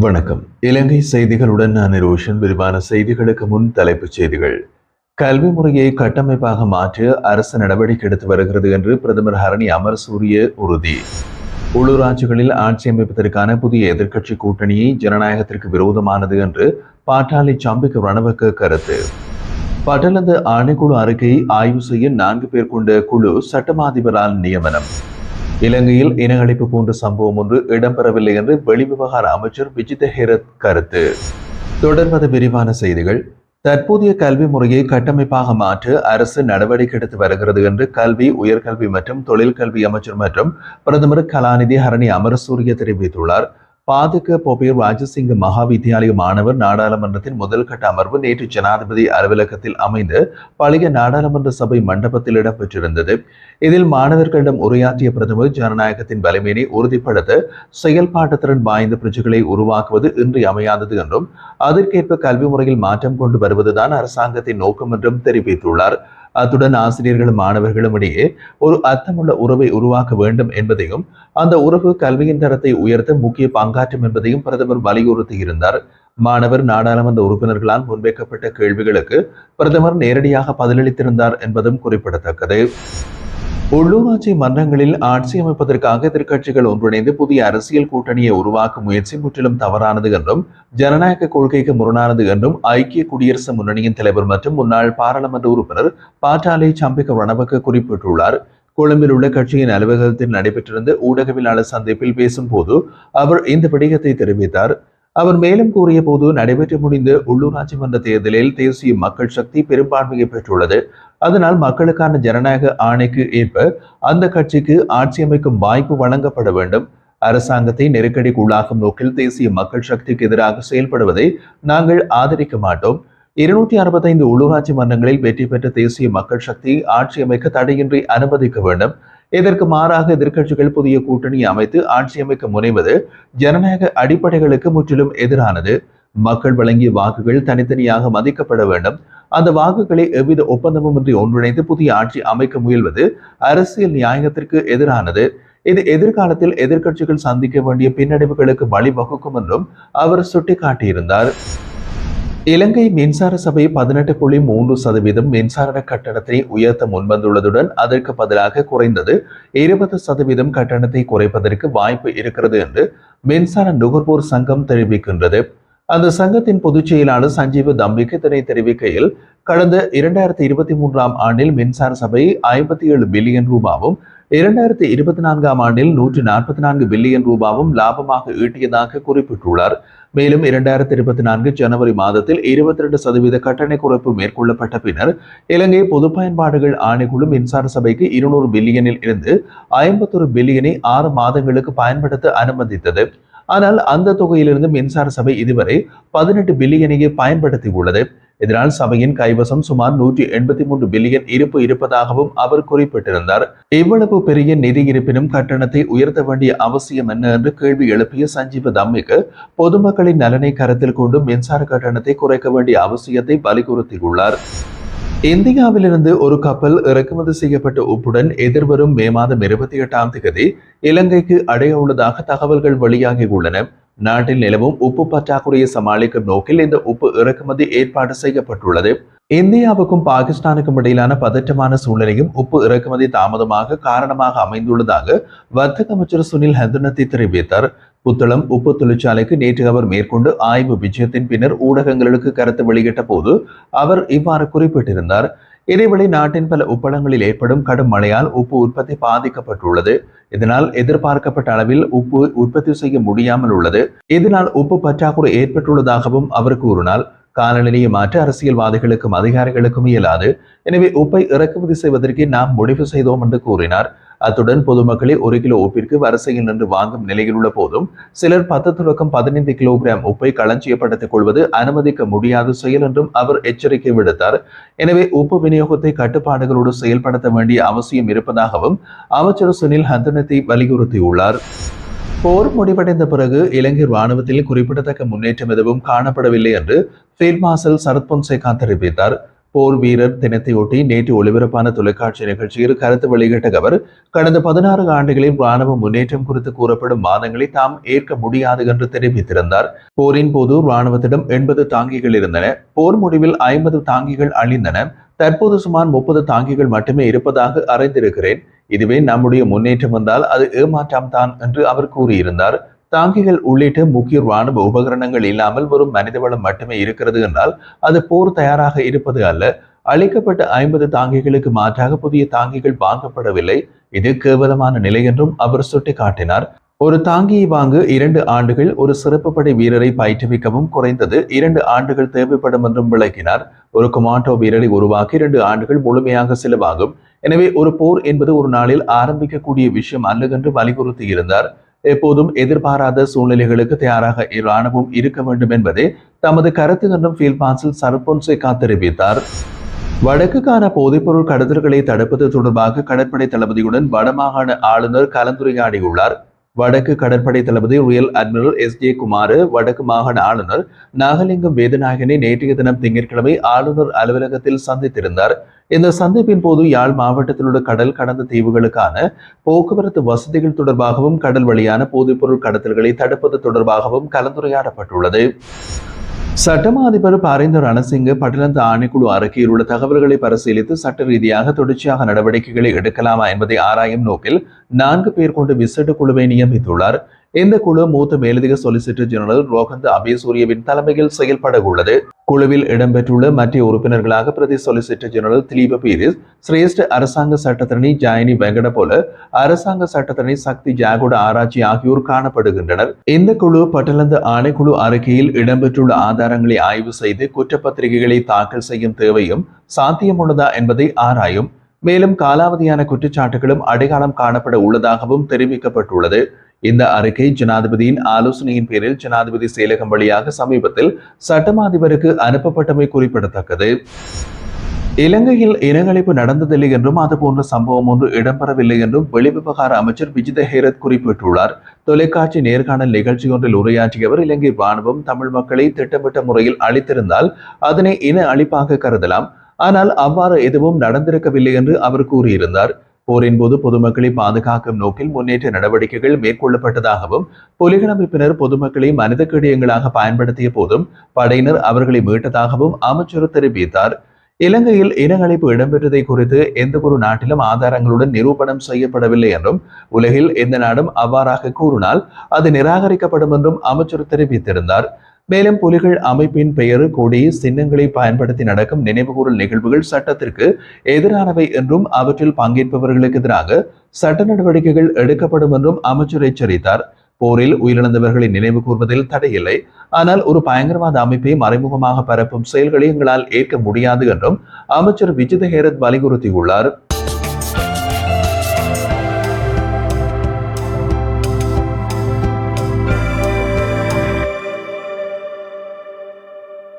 வணக்கம். இலங்கை செய்திகளுடன் நான் ரோஷன். விரிவான செய்திகளுக்கு முன் தலைப்புச் செய்திகள். கல்வி முறையை கட்டமைப்பாக மாற்ற அரசு நடவடிக்கை எடுத்து வருகிறது என்று பிரதமர் ஹரணி அமரசூரிய உறுதி. உள்ளூராட்சிகளில் ஆட்சி அமைப்பதற்கான புதிய எதிர்க்கட்சி கூட்டணியை ஜனநாயகத்திற்கு விரோதமானது என்று பாட்டாளி சம்பிக்க ரணவக்க கருத்து. பட்டளந்து ஆணைக்குழு அறிக்கையை ஆய்வு செய்ய 4 பேர் கொண்ட குழு சட்டமாதிபரால் நியமனம். இலங்கையில் இனஅழிப்பு போன்ற சம்பவம் ஒன்று இடம்பெறவில்லை என்று வெளிவிவகார அமைச்சர் விஜித ஹேரத் கருத்து. தொடர்வது விரிவான செய்திகள். தற்போதைய கல்வி முறையை கட்டமைப்பாக மாற்ற அரசு நடவடிக்கை எடுத்து வருகிறது என்று கல்வி, உயர்கல்வி மற்றும் தொழிற்கல்வி அமைச்சர் மற்றும் பிரதமர் கலாநிதி ஹரணி அமரசூரிய தெரிவித்துள்ளார். பாதுக பொபேர் ராஜசிங்க மகா வித்தியாலய மாணவர் நாடாளுமன்றத்தின் முதல் கட்ட அமர்வு நேற்று ஜனாதிபதி அலுவலகத்தில் அமைந்து பழைய நாடாளுமன்ற சபை மண்டபத்தில் இடம்பெற்றிருந்தது. இதில் மாணவர்களிடம் உரையாற்றிய பிரதமர் ஜனநாயகத்தின் வலிமையினை உறுதிப்படுத்த செயல்பாட்டு திறன் வாய்ந்த பிரஜைகளை உருவாக்குவது இன்றியமையாதது என்றும் அதற்கேற்ப கல்வி முறையில் மாற்றம் கொண்டு வருவதுதான் அரசாங்கத்தின் நோக்கம் என்றும் தெரிவித்துள்ளார். அத்துடன் ஆசிரியர்களும் மாணவர்களும் இடையே ஒரு அர்த்தமுள்ள உறவை உருவாக்க வேண்டும் என்பதையும் அந்த உறவு கல்வியின் தரத்தை உயர்த்த முக்கிய பங்காற்றும் என்பதையும் பிரதமர் வலியுறுத்தியிருந்தார். மாணவர் நாடாளுமன்ற உறுப்பினர்களால் முன்வைக்கப்பட்ட கேள்விகளுக்கு பிரதமர் நேரடியாக பதிலளித்திருந்தார் என்பதும் குறிப்பிடத்தக்கது. உள்ளூராட்சி மன்றங்களில் ஆட்சி அமைப்பதற்காக எதிர்க்கட்சிகள் ஒன்றிணைந்து புதிய அரசியல் கூட்டணியை உருவாக்கும் முயற்சி முற்றிலும் தவறானது என்றும் ஜனநாயக கொள்கைக்கு முரணானது என்றும் ஐக்கிய குடியரசு முன்னணியின் தலைவர் மற்றும் முன்னாள் பாராளுமன்ற உறுப்பினர் பாட்டாளி சம்பிக்க ரணவக்க குறிப்பிட்டுள்ளார். கொழும்பில் உள்ள கட்சியின் அலுவலகத்தில் நடைபெற்றிருந்த ஊடகவியலாளர் சந்திப்பில் பேசும் போது அவர் இந்த விடயத்தை தெரிவித்தார். அவர் மேலும் கூறிய போது, நடைபெற்று முடிந்த உள்ளூராட்சி மன்ற தேர்தலில் தேசிய மக்கள் சக்தி பெரும்பான்மையை பெற்றுள்ளது. அதனால் மக்களுக்கான ஜனநாயக ஆணைக்கு ஏற்ப அந்த கட்சிக்கு ஆட்சி அமைக்கும் வாய்ப்பு வழங்கப்பட வேண்டும். அரசாங்கத்தை நெருக்கடிக்கு உள்ளாக்கும் நோக்கில் தேசிய மக்கள் சக்திக்கு எதிராக செயல்படுவதை நாங்கள் ஆதரிக்க மாட்டோம். 265 உள்ளூராட்சி மன்றங்களில் வெற்றி பெற்ற தேசிய மக்கள் சக்தி ஆட்சி அமைக்க தடையின்றி அனுமதிக்க வேண்டும். இதற்கு மாறாக எதிர்க்கட்சிகள் புதிய கூட்டணி அமைத்து ஆட்சி அமைக்க முனைவது ஜனநாயக அடிப்படைகளுக்கு முற்றிலும் எதிரானது. மக்கள் வழங்கிய வாக்குகள் தனித்தனியாக மதிக்கப்பட வேண்டும். அந்த வாக்குகளை எவ்வித ஒப்பந்தமுமின்றி ஒன்றிணைந்து புதிய ஆட்சி அமைக்க முயல்வது அரசியல் நியாயத்திற்கு எதிரானது. இது எதிர்காலத்தில் எதிர்க்கட்சிகள் சந்திக்க வேண்டிய பின்னடைவுகளுக்கு வழிவகுக்கும் என்றும் அவர் சுட்டிக்காட்டியிருந்தார். இலங்கை மின்சார சபை 18.3% மின்சார கட்டணத்தை உயர்த்த முன்வந்துள்ளதுடன் அதற்கு பதிலாக குறைந்தது 20% கட்டணத்தை குறைப்பதற்கு வாய்ப்பு இருக்கிறது என்று மின்சார நுகர்வோர் சங்கம் தெரிவிக்கின்றது. அந்த சங்கத்தின் பொதுச் செயலாளர் சஞ்சீவ தம்பிக்கு இதனை தெரிவிக்கையில், கடந்த 2023 ஆண்டில் மின்சார சபை 57 பில்லியன் ரூபாவும் 2024 ஆண்டில் 144 பில்லியன் ரூபாவும் லாபமாக ஈட்டியதாக குறிப்பிட்டுள்ளார். மேலும் 2024 ஜனவரி மாதத்தில் 22% கட்டண குறைப்பு மேற்கொள்ளப்பட்ட பின்னர் இலங்கை பொது பயன்பாடுகள் ஆணைக்குழு மின்சார சபைக்கு 200 பில்லியனில் இருந்து 51 பில்லியனை 6 மாதங்களுக்கு பயன்படுத்த அனுமதித்தது. ஆனால் அந்த தொகையிலிருந்து மின்சார சபை இதுவரை 18 பில்லியனையே பயன்படுத்தியுள்ளது. இதனால் சபையின் கைவசம் சுமார் 183 பில்லியன் இருப்பு இருப்பதாகவும் அவர் குறிப்பிட்டிருந்தார். இவ்வளவு பெரிய நிதி இருப்பினும் கட்டணத்தை உயர்த்த வேண்டிய அவசியம் என்ன என்று கேள்வி எழுப்பிய சஞ்சீவ தம்மிக்கு பொதுமக்களின் நலனை கருத்தில் கொண்டு மின்சார கட்டணத்தை குறைக்க வேண்டிய அவசியத்தை வலியுறுத்தியுள்ளார். இந்தியாவிலிருந்து ஒரு கப்பல் இறக்குமதி செய்யப்பட்ட உப்புடன் எதிர்வரும் மே மாதம் 28ஆம் தேதி இலங்கைக்கு அடைய உள்ளதாக தகவல்கள் வெளியாகியுள்ளன. நாட்டில் நிலவும் உப்பு பற்றாக்குறையை சமாளிக்கும் நோக்கில் இந்த உப்பு இறக்குமதி ஏற்பாடு செய்யப்பட்டுள்ளது. இந்தியாவுக்கும் பாகிஸ்தானுக்கும் இடையிலான பதற்றமான சூழ்நிலையும் உப்பு இறக்குமதி தாமதமாக காரணமாக அமைந்துள்ளதாக வர்த்தக அமைச்சர் சுனில் ஹந்துனத்தி தெரிவித்தார். புத்தளம் உப்பு தொழிற்சாலைக்கு நேற்று அவர் மேற்கொண்டு ஆய்வு விஜயத்தின் பின்னர் ஊடகங்களுக்கு கருத்து வெளியிட்ட போது அவர் இவ்வாறு குறிப்பிட்டிருந்தார். இதேவேளை நாட்டின் பல உப்பளங்களில் ஏற்படும் கடும் மழையால் உப்பு உற்பத்தி பாதிக்கப்பட்டுள்ளது. இதனால் எதிர்பார்க்கப்பட்ட அளவில் உப்பு உற்பத்தி செய்ய முடியாமல் உள்ளது. இதனால் உப்பு பற்றாக்குறை ஏற்பட்டுள்ளதாகவும் அவர் கூறினார். காலநிலையை மாற்ற அரசியல்வாதிகளுக்கும் அதிகாரிகளுக்கும் இயலாது. எனவே உப்பை இறக்குமதி செய்வதற்கு நாம் முடிவு செய்தோம் என்று கூறினார். அத்துடன் பொதுமக்களை 1 கிலோ உப்பிற்கு வரிசையில் நின்று வாங்கும் நிலையில் உள்ள போதும் சிலர் 10 தொடக்கம் 15 கிலோகிராம் உப்பை களஞ்சியப்படுத்திக் கொள்வது அனுமதிக்க முடியாத செயல் என்றும் அவர் எச்சரிக்கை விடுத்தார். எனவே உப்பு விநியோகத்தை கட்டுப்பாடுகளோடு செயல்படுத்த வேண்டிய அவசியம் இருப்பதாகவும் அமைச்சர் சுனில் ஹந்துனத்தி வலியுறுத்தியுள்ளார். போர் முடிவடைந்த பிறகு இலங்கை ராணுவத்தில் குறிப்பிடத்தக்க முன்னேற்றம் எதுவும் காணப்படவில்லை என்று ஃபீல்ட் மார்ஷல் சரத் பொன்சேகா தெரிவித்தார். போர் வீரர் தினத்தையொட்டி நேற்று ஒளிபரப்பான தொலைக்காட்சி நிகழ்ச்சியில் கருத்து வெளியிட்ட அவர், கடந்த 16 ஆண்டுகளில் ராணுவ முன்னேற்றம் குறித்து கூறப்படும் வாதங்களை தாம் ஏற்க முடியாது என்று தெரிவித்திருந்தார். போரின் போது ராணுவத்திடம் 80 தாங்கிகள் இருந்தன. போர் முடிவில் 50 தாங்கிகள் அழிந்தன. தற்போது சுமார் 30 தாங்கிகள் மட்டுமே இருப்பதாக அறிந்திருக்கிறேன். இதுவே நம்முடைய முன்னேற்றம் வந்தால் அது ஏமாற்றம் தான் என்று அவர் கூறியிருந்தார். தாங்கிகள் உள்ளிட்ட முக்கிய ராணுவ உபகரணங்கள் இல்லாமல் வெறும் மனிதவளம் மட்டுமே இருக்கிறது என்றால் அது போர் தயாராக இருப்பது அல்ல. அளிக்கப்பட்ட 50 தாங்கிகளுக்கு மாற்றாக புதிய தாங்கிகள் வாங்கப்படவில்லை. இது கேவலமான நிலை என்றும் அவர் சுட்டிக்காட்டினார். ஒரு தாங்கியை வாங்க 2 ஆண்டுகள், ஒரு சிறப்பு படை வீரரை பயிற்றுவிக்கவும் குறைந்தது 2 ஆண்டுகள் தேவைப்படும் என்றும் விளக்கினார். ஒரு கொமாண்டோ வீரரை உருவாக்கி 2 ஆண்டுகள் முழுமையாக செலவாகும். எனவே ஒரு போர் என்பது ஒரு நாளில் ஆரம்பிக்கக்கூடிய விஷயம் அல்ல என்று வலியுறுத்தி இருந்தார். எப்போதும் எதிர்பாராத சூழ்நிலைகளுக்கு தயாராக இராணுவம் இருக்க வேண்டும் என்பதே தமது கருத்து என்றும் ஃபீல்ட் மார்ஷல் சரத் பொன்சேகா தெரிவித்தார். வடக்குக்கான போதைப்பொருள் கடத்தல்களை தடுப்பது தொடர்பாக கடற்படை தளபதியுடன் வடமாகாண ஆளுநர் கலந்துரையாடியுள்ளார். வடக்கு கடற்படை தளபதி ரியல் அட்மிரல் எஸ்.ஜே. குமார் வடக்கு மாகாண ஆளுநர் நாகலிங்கம் வேதநாயகனை நேற்றைய தினம் திங்கட்கிழமை ஆளுநர் அலுவலகத்தில் சந்தித்திருந்தார். இந்த சந்திப்பின் போது யாழ் மாவட்டத்தில் உள்ள கடல் கடந்த தீவுகளுக்கான போக்குவரத்து வசதிகள் தொடர்பாகவும் கடல் வழியான போதைப்பொருள் கடத்தல்களை தடுப்பது தொடர்பாகவும் கலந்துரையாடப்பட்டுள்ளது. சட்டமா அதிபர் பாரிந்த ரணசிங்க பட்டணத்து ஆணைக்குழு அறிக்கையில் உள்ள தகவல்களை பரிசீலித்து சட்ட ரீதியாக தொடர்ச்சியாக நடவடிக்கைகளை எடுக்கலாமா என்பதை ஆராயும் நோக்கில் 4 பேர் கொண்ட விசேட குழுவை நியமித்துள்ளார். இந்த குழு மூத்த மேலதிக சொலிசிட்டர் ஜெனரல் ரோஹந்த அபேசூரியவின் தலைமையில் செயல்பட உள்ளது. குழுவில் இடம்பெற்றுள்ள மற்ற உறுப்பினர்களாக பிரதி சொலிசிட்டர் ஜெனரல் திலீப பீரிஸ், சிரேஷ்ட அரசாங்க சட்டத்தரணி ஜாயினி வெங்கட போல அரசாங்க சட்டத்தரணி சக்தி ஜாகுட ஆராய்ச்சி ஆகியோர் காணப்படுகின்றனர். இந்த குழு பட்டளந்த ஆணைக்குழு அறிக்கையில் இடம்பெற்றுள்ள ஆதாரங்களை ஆய்வு செய்து குற்றப்பத்திரிகைகளை தாக்கல் செய்யும் தேவையும் சாத்தியமுள்ளதா என்பதை ஆராயும். மேலும் காலாவதியான குற்றச்சாட்டுகளும் அடையாளம் காணப்பட உள்ளதாகவும் தெரிவிக்கப்பட்டுள்ளது. இந்த அறிக்கை ஜனாதிபதியின் ஆலோசனையின் பேரில் ஜனாதிபதி செயலகம் வழியாக சமீபத்தில் சட்டமா அதிபருக்கு அனுப்பப்பட்டமை குறிப்பிடத்தக்கது. இலங்கையில் இனஅழிப்பு நடந்ததில்லை என்றும் அதுபோன்ற சம்பவம் ஒன்று இடம்பெறவில்லை என்றும் வெளிவிவகார அமைச்சர் விஜித ஹேரத் குறிப்பிட்டுள்ளார். தொலைக்காட்சி நேர்காணல் நிகழ்ச்சி ஒன்றில் உரையாற்றிய அவர், இலங்கை ராணுவம் தமிழ் மக்களை திட்டமிட்ட முறையில் அழித்திருந்தால் அதனை இன அழிப்பாக கருதலாம். ஆனால் அவ்வாறு எதுவும் நடந்திருக்கவில்லை என்று அவர் கூறியிருந்தார். போரின் போது பொதுமக்களை பாதுகாக்கும் நோக்கில் முன்னேற்ற நடவடிக்கைகள் மேற்கொள்ளப்பட்டதாகவும், புலிகள் அமைப்பினர் பொதுமக்களை மனித கிடயங்களாக பயன்படுத்திய போதும் படையினர் அவர்களை மீட்டதாகவும் அமைச்சர் தெரிவித்தார். இலங்கையில் இனஅழிப்பு இடம்பெற்றதை குறித்து எந்த ஒரு நாட்டிலும் ஆதாரங்களுடன் நிரூபணம் செய்யப்படவில்லை என்றும், உலகில் எந்த நாடும் அவ்வாறாக கூறினால் அது நிராகரிக்கப்படும் என்றும் அமைச்சர் தெரிவித்திருந்தார். மேலும் புலிகள் அமைப்பின் பெயர், கொடி, சின்னங்களை பயன்படுத்தி நடக்கும் நினைவுகூரல் நிகழ்வுகள் சட்டத்திற்கு எதிரானவை என்றும் அவற்றில் பங்கேற்பவர்களுக்கு எதிராக சட்ட நடவடிக்கைகள் எடுக்கப்படும் என்றும் அமைச்சர் எச்சரித்தார். போரில் உயிரிழந்தவர்களை நினைவு கூர்வதில் தடையில்லை. ஆனால் ஒரு பயங்கரவாத அமைப்பை மறைமுகமாக பரப்பும் செயல்களை எங்களால் ஏற்க முடியாது என்றும் அமைச்சர் விஜித ஹேரத் வலியுறுத்தியுள்ளார்.